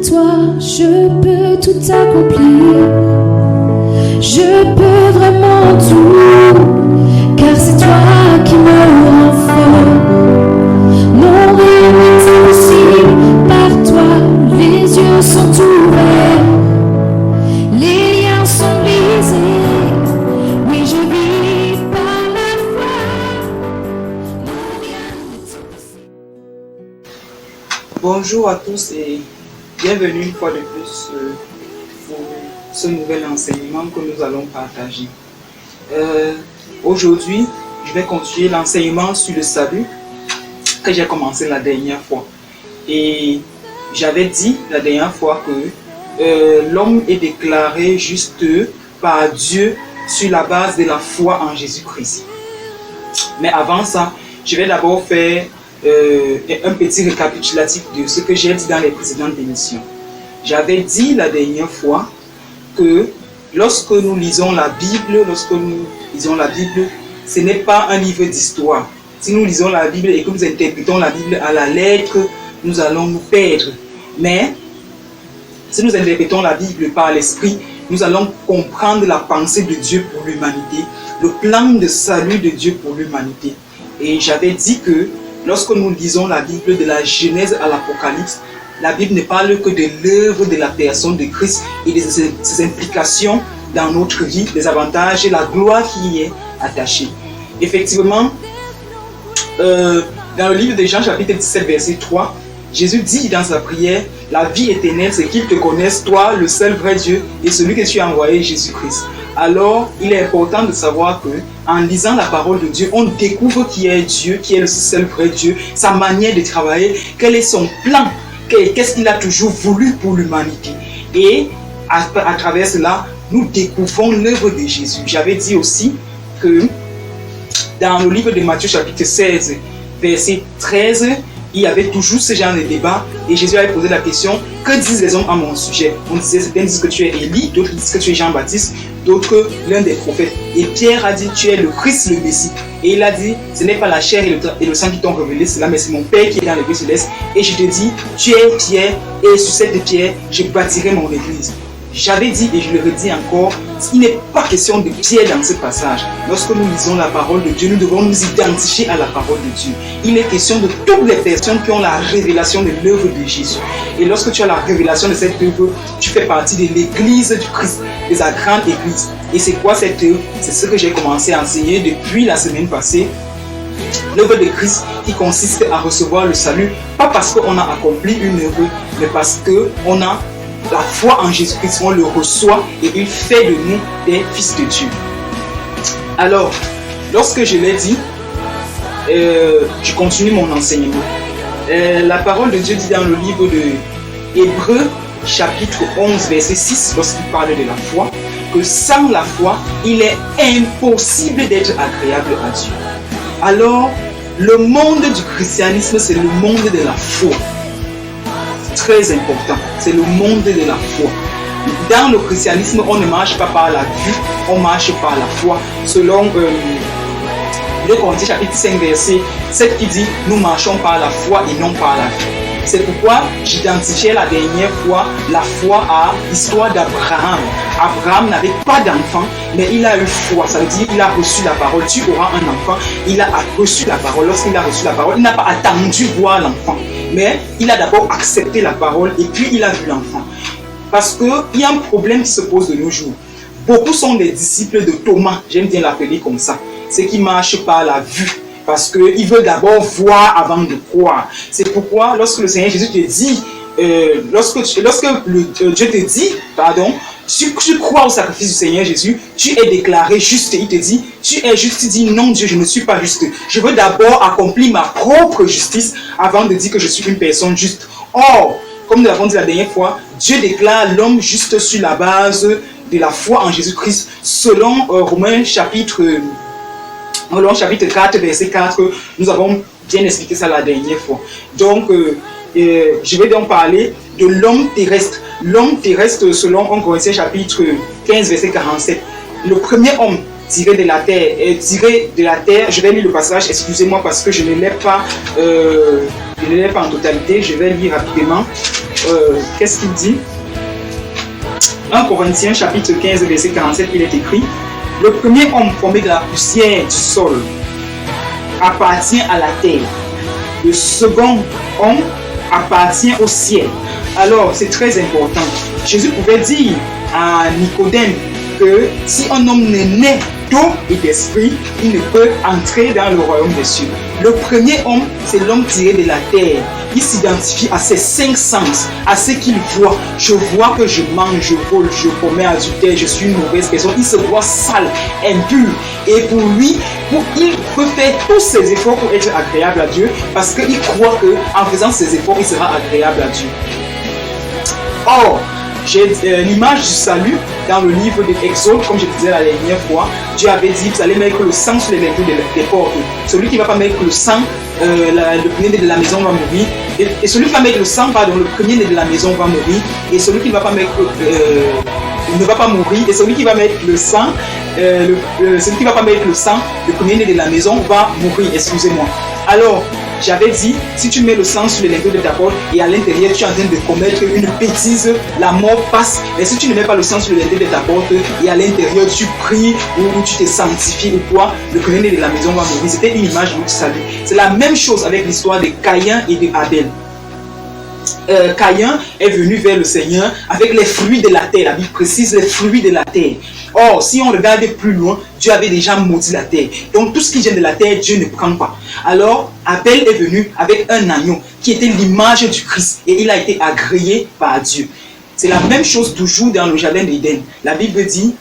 toi, je peux tout accomplir. Je peux vraiment tout, car c'est toi qui me rends fort. Non, rien n'est impossible, par toi, les yeux sont ouverts, les liens sont brisés. Oui, je vis par la foi. Non, rien n'est impossible. Bonjour à tous et bienvenue une fois de plus pour ce nouvel enseignement que nous allons partager. Aujourd'hui, je vais continuer l'enseignement sur le salut que j'ai commencé la dernière fois. Et j'avais dit la dernière fois que l'homme est déclaré juste par Dieu sur la base de la foi en Jésus-Christ. Mais avant ça, je vais d'abord faire un petit récapitulatif de ce que j'ai dit dans les précédentes émissions. J'avais dit la dernière fois que lorsque nous lisons la Bible, ce n'est pas un livre d'histoire. Si nous lisons la Bible et que nous interprétons la Bible à la lettre, nous allons nous perdre. Mais si nous interprétons la Bible par l'esprit, nous allons comprendre la pensée de Dieu pour l'humanité, le plan de salut de Dieu pour l'humanité. Et j'avais dit que lorsque nous lisons la Bible de la Genèse à l'Apocalypse, la Bible ne parle que de l'œuvre de la personne de Christ et de ses implications dans notre vie, les avantages et la gloire qui y est attachée. Effectivement, dans le livre de Jean, chapitre 17, verset 3, Jésus dit dans sa prière, « La vie éternelle, c'est qu'ils te connaissent, toi, le seul vrai Dieu, et celui que tu as envoyé, Jésus-Christ. » Alors, il est important de savoir que, en lisant la parole de Dieu, on découvre qui est Dieu, qui est le seul vrai Dieu, sa manière de travailler, quel est son plan, qu'est-ce qu'il a toujours voulu pour l'humanité. Et à travers cela, nous découvrons l'œuvre de Jésus. J'avais dit aussi que dans le livre de Matthieu chapitre 16, verset 13, il y avait toujours ce genre de débat et Jésus avait posé la question, que disent les hommes à mon sujet? On disait, certains disent que tu es Élie, d'autres disent que tu es Jean-Baptiste, d'autres l'un des prophètes. Et Pierre a dit, tu es le Christ, le Messie. Et il a dit, ce n'est pas la chair et le sang qui t'ont révélé cela, mais c'est mon Père qui est dans les lieux célestes. Et je te dis, tu es Pierre, et sur cette pierre, je bâtirai mon église. J'avais dit et je le redis encore, il n'est pas question de pierre dans ce passage. Lorsque nous lisons la parole de Dieu, nous devons nous identifier à la parole de Dieu. Il est question de toutes les personnes qui ont la révélation de l'œuvre de Jésus. Et lorsque tu as la révélation de cette œuvre, tu fais partie de l'église du Christ, de sa grande église. Et c'est quoi cette œuvre? C'est ce que j'ai commencé à enseigner depuis la semaine passée. L'œuvre de Christ qui consiste à recevoir le salut, pas parce qu'on a accompli une œuvre, mais parce qu'on a la foi en Jésus-Christ, on le reçoit et il fait de nous des fils de Dieu. Alors, lorsque je l'ai dit, je continue mon enseignement. La parole de Dieu dit dans le livre de Hébreux, chapitre 11, verset 6, lorsqu'il parle de la foi, que sans la foi, il est impossible d'être agréable à Dieu. Alors, le monde du christianisme, c'est le monde de la foi. Très important, c'est le monde de la foi. Dans le christianisme, on ne marche pas par la vue, on marche par la foi. Selon 2 Corinthiens chapitre 5 verset 7 qui dit nous marchons par la foi et non par la vue. C'est pourquoi j'identifiais la dernière fois la foi à l'histoire d'Abraham. Abraham n'avait pas d'enfant, mais il a eu foi. Ça veut dire qu'il a reçu la parole. Tu auras un enfant. Il a reçu la parole. Lorsqu'il a reçu la parole, il n'a pas attendu voir l'enfant. Mais il a d'abord accepté la parole et puis il a vu l'enfant. Parce qu'il y a un problème qui se pose de nos jours. Beaucoup sont des disciples de Thomas, j'aime bien l'appeler comme ça. C'est qui marchent par la vue. Parce qu'ils veulent d'abord voir avant de croire. C'est pourquoi lorsque le Seigneur Jésus te dit, lorsque Dieu te dit, tu crois au sacrifice du Seigneur Jésus, tu es déclaré juste. Il te dit, tu es juste. Tu dis, non Dieu, je ne suis pas juste. Je veux d'abord accomplir ma propre justice avant de dire que je suis une personne juste. Or, comme nous l'avons dit la dernière fois, Dieu déclare l'homme juste sur la base de la foi en Jésus-Christ, selon Romains chapitre 4, verset 4, nous avons bien expliqué ça la dernière fois. Donc, je vais donc parler de l'homme terrestre. L'homme terrestre, selon 1 Corinthiens chapitre 15, verset 47. Le premier homme tiré de la terre, je vais lire le passage, excusez-moi parce que je ne l'ai pas en totalité, je vais lire rapidement. qu'est-ce qu'il dit? 1 Corinthiens chapitre 15 verset 47, il est écrit: le premier homme formé de la poussière du sol appartient à la terre. Le second homme appartient au ciel. Alors, c'est très important. Jésus pouvait dire à Nicodème que si un homme n'est né d'eau et d'esprit, il ne peut entrer dans le royaume des cieux. Le premier homme, c'est l'homme tiré de la terre. Il s'identifie à ses 5 sens, à ce qu'il voit. Je vois que je mange, je vole, je commets adultère, je suis une mauvaise personne. Il se voit sale, impur. Et pour lui, il peut faire tous ses efforts pour être agréable à Dieu, parce qu'il croit qu'en faisant ses efforts, il sera agréable à Dieu. Or, j'ai l'image du salut dans le livre de Exode, comme je disais la dernière fois. Dieu avait dit: vous allez mettre le sang sur les linteaux des portes. Celui qui ne va pas mettre le sang, le premier-né de la maison va mourir. Et celui qui va mettre le sang, pardon, le premier-né de la maison va mourir. Et celui qui ne va pas mettre, il ne va pas mourir. Et celui qui va mettre le sang, celui qui ne va pas mettre le sang, le premier-né de la maison va mourir. Excusez-moi. Alors, j'avais dit, si tu mets le sang sur les linteaux de ta porte et à l'intérieur tu es en train de commettre une bêtise, la mort passe. Mais si tu ne mets pas le sang sur les linteaux de ta porte et à l'intérieur tu pries ou tu te sanctifies ou quoi, le premier-né de la maison va mourir. C'était une image du salut. C'est la même chose avec l'histoire de Caïn et de Abel. Caïn est venu vers le Seigneur avec les fruits de la terre. La Bible précise les fruits de la terre. Or, si on regarde plus loin, Dieu avait déjà maudit la terre. Donc, tout ce qui vient de la terre, Dieu ne prend pas. Alors, Abel est venu avec un agneau qui était l'image du Christ et il a été agréé par Dieu. C'est la même chose toujours dans le jardin d'Éden. La Bible dit: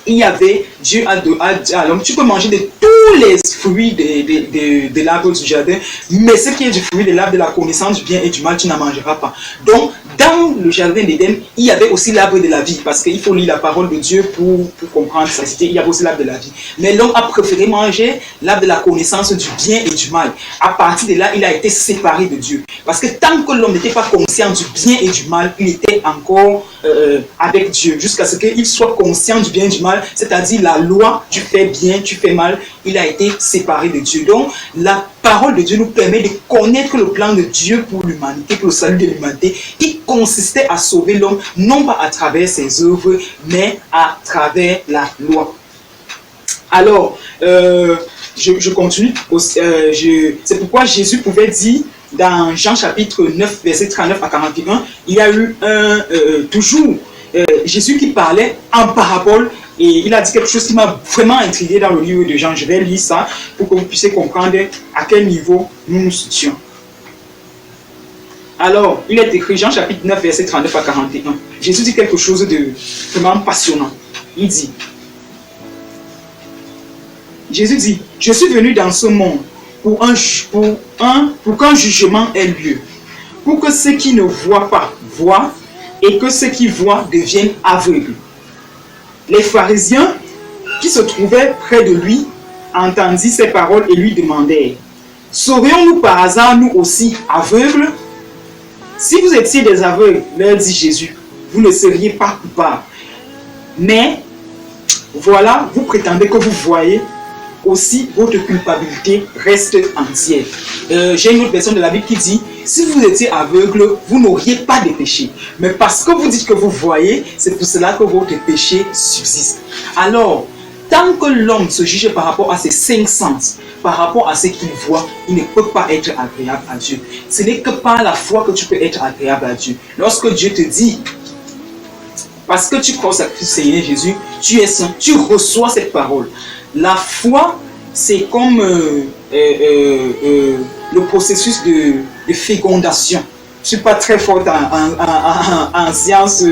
il y avait, Dieu a dit à l'homme, tu peux manger de tous les fruits de l'arbre du jardin, mais ce qui est du fruit de l'arbre de la connaissance du bien et du mal, tu n'en mangeras pas. Donc, dans le jardin d'Éden, il y avait aussi l'arbre de la vie, parce qu'il faut lire la parole de Dieu pour comprendre ça. Il y avait aussi l'arbre de la vie. Mais l'homme a préféré manger l'arbre de la connaissance du bien et du mal. À partir de là, il a été séparé de Dieu. Parce que tant que l'homme n'était pas conscient du bien et du mal, il était encore avec Dieu, jusqu'à ce qu'il soit conscient du bien et du mal, c'est-à-dire la loi, tu fais bien, tu fais mal, il a été séparé de Dieu. Donc, la parole de Dieu nous permet de connaître le plan de Dieu pour l'humanité, pour le salut de l'humanité, qui consistait à sauver l'homme, non pas à travers ses œuvres, mais à travers la loi. Alors, je continue. C'est pourquoi Jésus pouvait dire, dans Jean chapitre 9, verset 39 à 41, il y a eu toujours Jésus qui parlait en parabole. Et il a dit quelque chose qui m'a vraiment intrigué dans le livre de Jean. Je vais lire ça pour que vous puissiez comprendre à quel niveau nous nous situons. Alors, il est écrit, Jean chapitre 9, verset 39 à 41. Jésus dit quelque chose de vraiment passionnant. Il dit, Jésus dit: je suis venu dans ce monde pour qu'un jugement ait lieu, pour que ceux qui ne voient pas voient et que ceux qui voient deviennent aveugles. Les pharisiens qui se trouvaient près de lui entendirent ces paroles et lui demandèrent: serions-nous par hasard nous aussi aveugles? Si vous étiez des aveugles, leur dit Jésus, vous ne seriez pas coupables. Mais voilà, vous prétendez que vous voyez, aussi votre culpabilité reste entière. J'ai une autre version de la Bible qui dit: si vous étiez aveugle, vous n'auriez pas de péché. Mais parce que vous dites que vous voyez, c'est pour cela que votre péché subsiste. Alors, tant que l'homme se juge par rapport à ses 5 sens, par rapport à ce qu'il voit, il ne peut pas être agréable à Dieu. Ce n'est que par la foi que tu peux être agréable à Dieu. Lorsque Dieu te dit, parce que tu crois au sacrifice du Seigneur Jésus, tu es saint, tu reçois cette parole. La foi, c'est comme le processus de fécondation. Je ne suis pas très forte en sciences,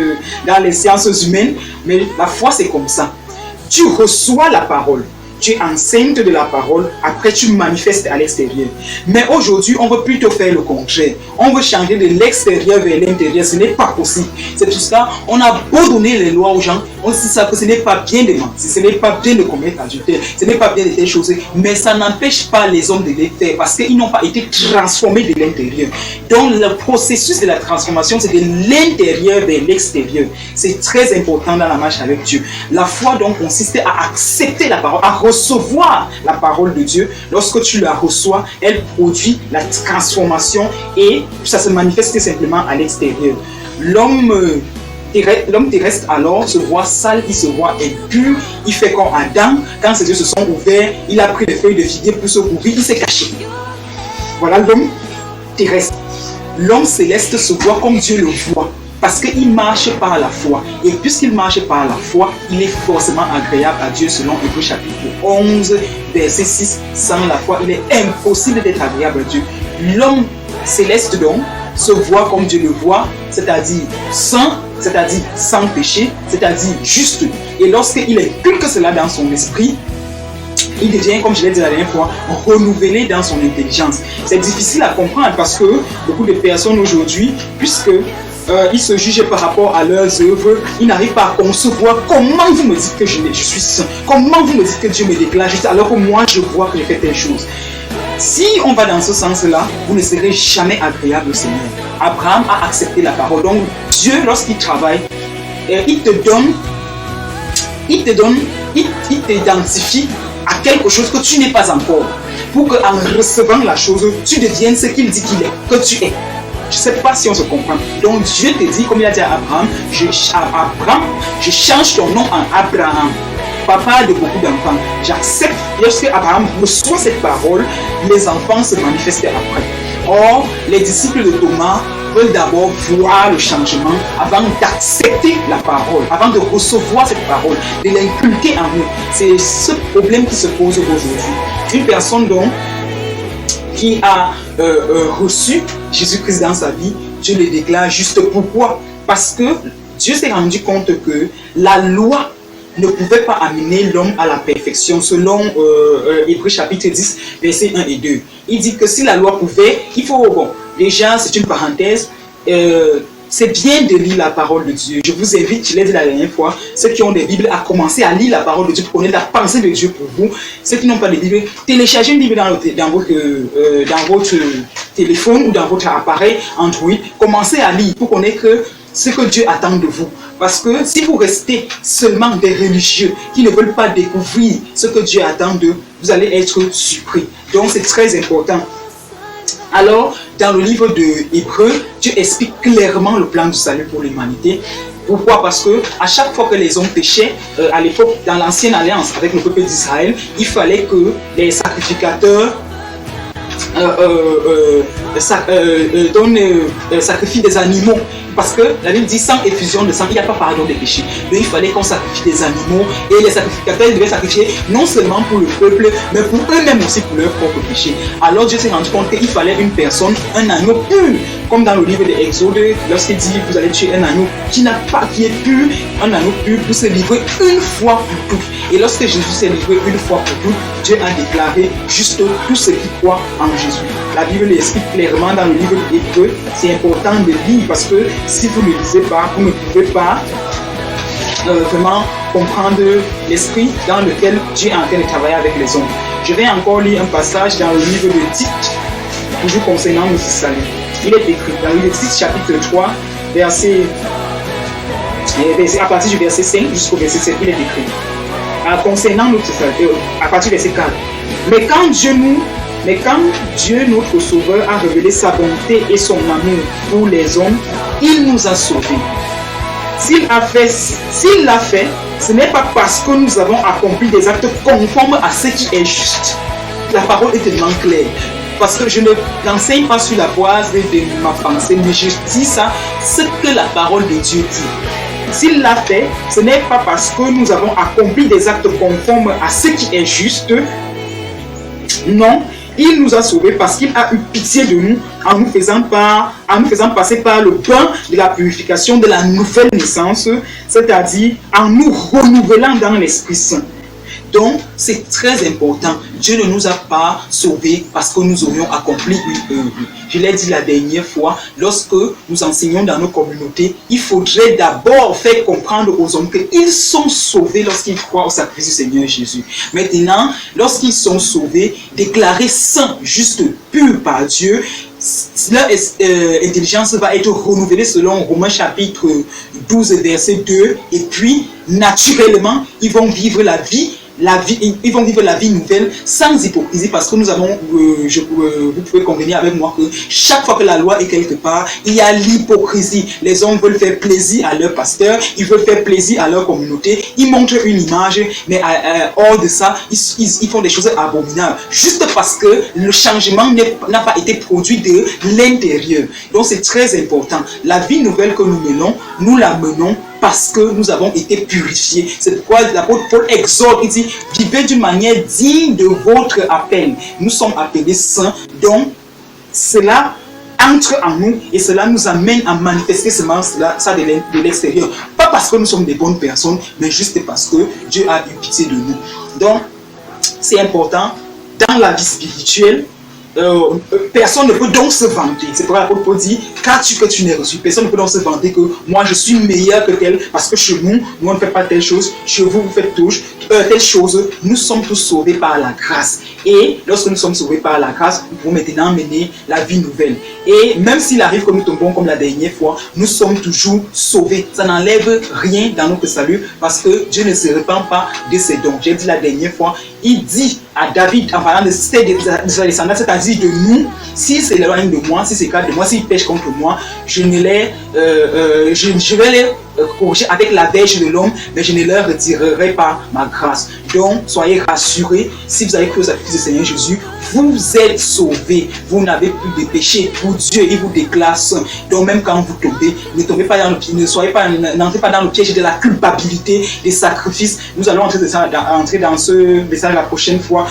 dans les sciences humaines, mais la foi, c'est comme ça. Tu reçois la parole, tu es enceinte de la parole, après tu manifestes à l'extérieur. Mais aujourd'hui, on veut plutôt faire le contraire. On veut changer de l'extérieur vers l'intérieur. Ce n'est pas possible. C'est tout ça. On a beau donner les lois aux gens, on dit ça que ce n'est pas bien de mentir, ce n'est pas bien de commettre adultère, ce n'est pas bien de telles choses. Mais ça n'empêche pas les hommes de les faire parce qu'ils n'ont pas été transformés de l'intérieur. Donc le processus de la transformation, c'est de l'intérieur vers l'extérieur. C'est très important dans la marche avec Dieu. La foi donc consiste à accepter la parole, à recevoir la parole de Dieu. Lorsque tu la reçois, elle produit la transformation et ça se manifeste simplement à l'extérieur. L'homme terrestre alors se voit sale, il se voit impur, il fait comme Adam. Quand ses yeux se sont ouverts, il a pris les feuilles de figuier pour se couvrir, il s'est caché. Voilà l'homme terrestre. L'homme céleste se voit comme Dieu le voit, parce qu'il marche par la foi. Et puisqu'il marche par la foi, il est forcément agréable à Dieu selon Hébreux chapitre 11, verset 6. Sans la foi, il est impossible d'être agréable à Dieu. L'homme céleste donc se voit comme Dieu le voit, c'est-à-dire saint, c'est-à-dire sans péché, c'est-à-dire juste. Et lorsqu'il inculque cela dans son esprit, il devient, comme je l'ai dit la dernière fois, renouvelé dans son intelligence. C'est difficile à comprendre parce que beaucoup de personnes aujourd'hui, puisque ils se jugent par rapport à leurs œuvres, ils n'arrivent pas à concevoir comment vous me dites que je suis saint, comment vous me dites que Dieu me déclare juste alors que moi je vois que j'ai fait telle chose. Si on va dans ce sens-là, vous ne serez jamais agréable au Seigneur. Abraham a accepté la parole. Donc Dieu, lorsqu'il travaille, il t'identifie à quelque chose que tu n'es pas encore. Pour qu'en recevant la chose, tu deviennes ce qu'il dit qu'il est, que tu es. Je ne sais pas si on se comprend. Donc Dieu te dit, comme il a dit à Abraham, je change ton nom en Abraham, papa de beaucoup d'enfants. J'accepte. Lorsque Abraham reçoit cette parole, les enfants se manifestaient après. Or, les disciples de Thomas veulent d'abord voir le changement avant d'accepter la parole, avant de recevoir cette parole, de l'inculquer en eux. C'est ce problème qui se pose aujourd'hui. Une personne donc qui a reçu Jésus-Christ dans sa vie, Dieu le déclare juste. Pourquoi? Parce que Dieu s'est rendu compte que la loi ne pouvait pas amener l'homme à la perfection, selon Hébreux chapitre 10, versets 1 et 2. Il dit que si la loi pouvait, il faut, bon, déjà c'est une parenthèse, c'est bien de lire la parole de Dieu. Je vous invite, je l'ai dit la dernière fois, ceux qui ont des Bibles, à commencer à lire la parole de Dieu pour connaître la pensée de Dieu pour vous. Ceux qui n'ont pas de Bible, téléchargez une Bible dans votre téléphone ou dans votre appareil Android. Commencez à lire pour connaître ce que Dieu attend de vous. Parce que si vous restez seulement des religieux qui ne veulent pas découvrir ce que Dieu attend d'eux, vous allez être surpris. Donc c'est très important. Alors, dans le livre de Hébreux, Dieu explique clairement le plan du salut pour l'humanité. Pourquoi? Parce que à chaque fois que les hommes péchaient, à l'époque, dans l'ancienne alliance avec le peuple d'Israël, il fallait que les sacrificateurs sacrifient des animaux. Parce que la Bible dit sans effusion de sang, il n'y a pas pardon des péchés. Donc il fallait qu'on sacrifie des animaux et les sacrificateurs devaient sacrifier non seulement pour le peuple, mais pour eux-mêmes aussi pour leur propre péché. Alors Dieu s'est rendu compte qu'il fallait une personne, un agneau pur. Comme dans le livre de Exode, lorsqu'il dit vous allez tuer un agneau qui est pur, un agneau pur pour se livrer une fois pour toutes. Et lorsque Jésus s'est livré une fois pour toutes, Dieu a déclaré juste tous ceux qui croient en Jésus. La Bible l'explique clairement dans le livre de Hébreux. C'est important de lire parce que si vous ne lisez pas, vous ne pouvez pas vraiment comprendre l'esprit dans lequel Dieu est en train de travailler avec les hommes. Je vais encore lire un passage dans le livre de Tite, toujours concernant notre salut. Il est écrit dans le livre de Tite, chapitre 3, à partir du verset 5 jusqu'au verset 7, il est écrit. Concernant notre salut, à partir du verset 4. Mais quand Dieu, notre Sauveur, a révélé sa bonté et son amour pour les hommes, il nous a sauvés. S'il l'a fait, ce n'est pas parce que nous avons accompli des actes conformes à ce qui est juste. La parole est tellement claire. Parce que je ne l'enseigne pas sur la base de ma pensée, mais je dis ça, ce que la parole de Dieu dit. S'il l'a fait, ce n'est pas parce que nous avons accompli des actes conformes à ce qui est juste. Non, il nous a sauvés parce qu'il a eu pitié de nous en nous faisant passer par le bain de la purification de la nouvelle naissance, c'est-à-dire en nous renouvelant dans l'Esprit Saint. Donc, c'est très important. Dieu ne nous a pas sauvés parce que nous aurions accompli une œuvre. Je l'ai dit la dernière fois, lorsque nous enseignons dans nos communautés, il faudrait d'abord faire comprendre aux hommes qu'ils sont sauvés lorsqu'ils croient au sacrifice du Seigneur Jésus. Maintenant, lorsqu'ils sont sauvés, déclarés saints, justes, purs par Dieu, leur intelligence va être renouvelée selon Romains chapitre 12, verset 2. Et puis, naturellement, ils vont vivre la vie la vie, ils vont vivre la vie nouvelle sans hypocrisie parce que nous avons, vous pouvez convenir avec moi que chaque fois que la loi est quelque part, il y a l'hypocrisie. Les hommes veulent faire plaisir à leur pasteur, ils veulent faire plaisir à leur communauté, ils montrent une image, mais hors de ça, ils font des choses abominables. Juste parce que le changement n'a pas été produit de l'intérieur. Donc c'est très important. La vie nouvelle que nous menons, nous la menons parce que nous avons été purifiés. C'est pourquoi l'apôtre Paul exhorte, il dit, vivez d'une manière digne de votre appel. Nous sommes appelés saints, donc cela entre en nous et cela nous amène à manifester ça de l'extérieur. Pas parce que nous sommes des bonnes personnes, mais juste parce que Dieu a eu pitié de nous. Donc, c'est important, dans la vie spirituelle, personne ne peut donc se vanter. C'est pourquoi l'apôtre Paul dit, qu'as-tu que tu n'es reçu? Personne ne peut donc se vanter que moi je suis meilleur que tel, parce que chez nous, on ne fait pas telle chose, chez vous, vous faites telle chose. Nous sommes tous sauvés par la grâce. Et lorsque nous sommes sauvés par la grâce, nous pouvons maintenant mener la vie nouvelle. Et même s'il arrive que nous tombons comme la dernière fois, nous sommes toujours sauvés. Ça n'enlève rien dans notre salut, parce que Dieu ne se répand pas de ses dons. J'ai dit la dernière fois, il dit à David, en parlant de ses descendants, c'est-à-dire de nous, s'ils s'éloignent de moi, s'ils s'écartent de moi, s'ils pêchent contre moi, je vais les corriger avec la verge de l'homme, mais je ne leur retirerai pas ma grâce. Donc, soyez rassurés, si vous avez cru aux sacrifices du Seigneur Jésus, vous êtes sauvés, vous n'avez plus de péché pour Dieu, il vous déclare saint. Donc, même quand vous tombez, ne tombez pas dans le piège, n'entrez pas dans le piège de la culpabilité, des sacrifices. Nous allons entrer dans ce message la prochaine fois,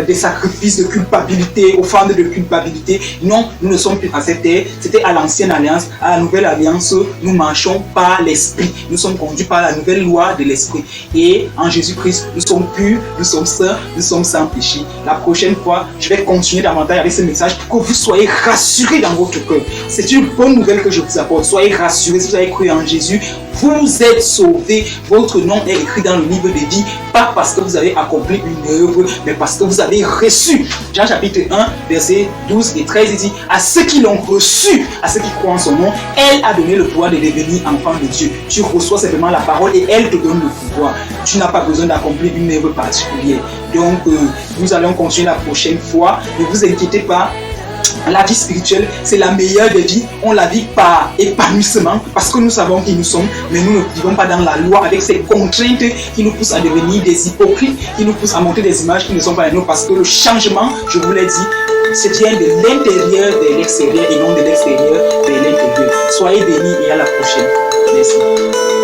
des sacrifices de culpabilité, offrandes de culpabilité. Non, nous ne sommes plus à cette terre, c'était à l'ancienne alliance, à la nouvelle alliance, nous marchons par l'esprit, nous sommes conduits par la nouvelle loi de l'esprit. Et en Jésus-Christ, nous sommes purs, nous sommes saints, nous sommes sans péché. La prochaine fois, je vais continuer davantage avec ce message pour que vous soyez rassurés dans votre cœur. C'est une bonne nouvelle que je vous apporte. Soyez rassurés, si vous avez cru en Jésus, vous êtes sauvés. Votre nom est écrit dans le livre de vie, pas parce que vous avez accompli une œuvre, mais parce que vous avez reçu. Jean chapitre 1, versets 12 et 13, il dit, à ceux qui l'ont reçu, à ceux qui croient en son nom, elle a donné le pouvoir de devenir enfant de Dieu. Tu reçois simplement la parole et elle te donne le pouvoir. Tu n'as pas besoin d'accomplir une œuvre particulière. Donc, nous allons continuer la prochaine fois. Ne vous inquiétez pas. La vie spirituelle, c'est la meilleure des vies. On la vit par épanouissement parce que nous savons qui nous sommes, mais nous ne vivons pas dans la loi avec ces contraintes qui nous poussent à devenir des hypocrites, qui nous poussent à monter des images qui ne sont pas les nôtres, parce que le changement, je vous l'ai dit, c'est vient de l'intérieur vers l'extérieur et non de l'extérieur vers l'intérieur. Soyez bénis et à la prochaine. Merci.